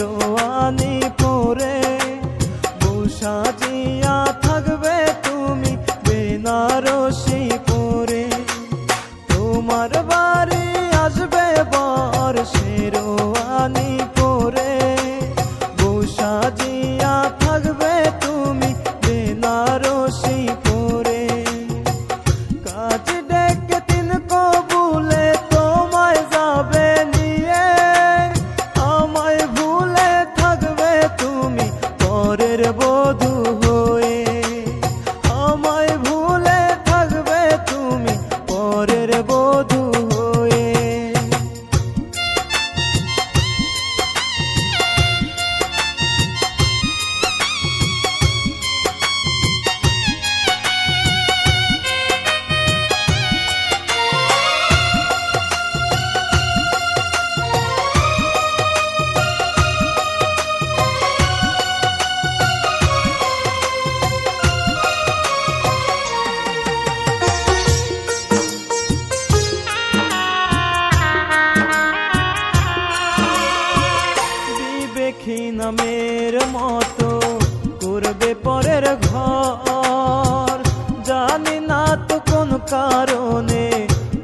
শেরওয়ানি পরে বউ সাজিয়া থাকবে তুমি বেনারসি পরে। তোমার বাড়ি আসবে বর শেরওয়ানি পরে বউ সাজিয়া থাকবে তুমি বেনারসি পরে। কাজ ডেকে তিন কবুলে তোমায় যাবে নিয়ে, আমায় ভুলে থাকবে তুমি পরের বধূ হয়ে। আমায় ভুলে থাকবে তুমি পরের বধূ হয়ে। নামের মতো করবে পরের ঘর, জানি না তো কোন কারণে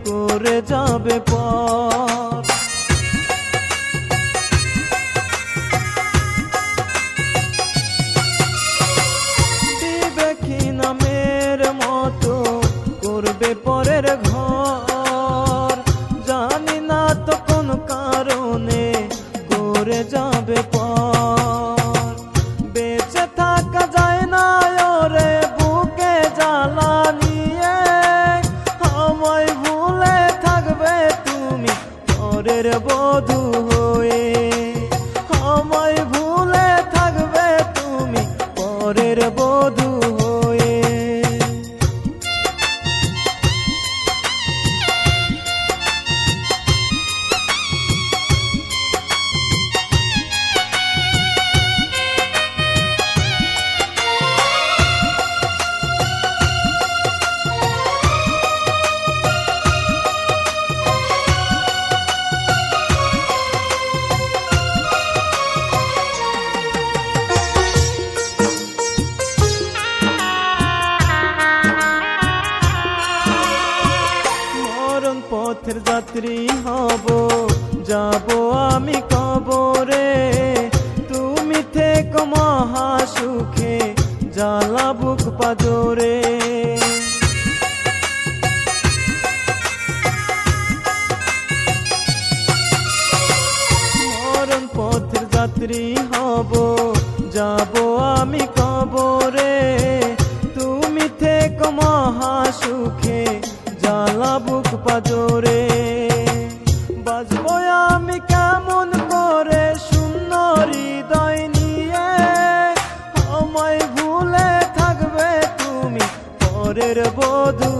করে যাবে পর। বিবেকী নামের মতো করবে পরের ঘর, জানি না তো কোন কারণে করে যাবে পর। বেঁচে থাকা যায় না ওরে বুকে জ্বালা নিয়ে, আমায় ভুলে থাকবে তুমি পরের বধূ হয়ে। আমায় ভুলে থাকবে তুমি পরের বধূ হয়ে। পথের যাত্রী হব, যাব আমি কবরে, তুমি থেকো মহা সুখে জ্বালা বুক পাজরে। মরণ পথের যাত্রী হব, যাব আমি কবরে, তুমি থেকো মহা সুখে জ্বালা বুক পাজরে। বাজবো আমি কেমন করে শূন্য হৃদয় নিয়ে, আমায় ভুলে থাকবে তুমি পরের বধূ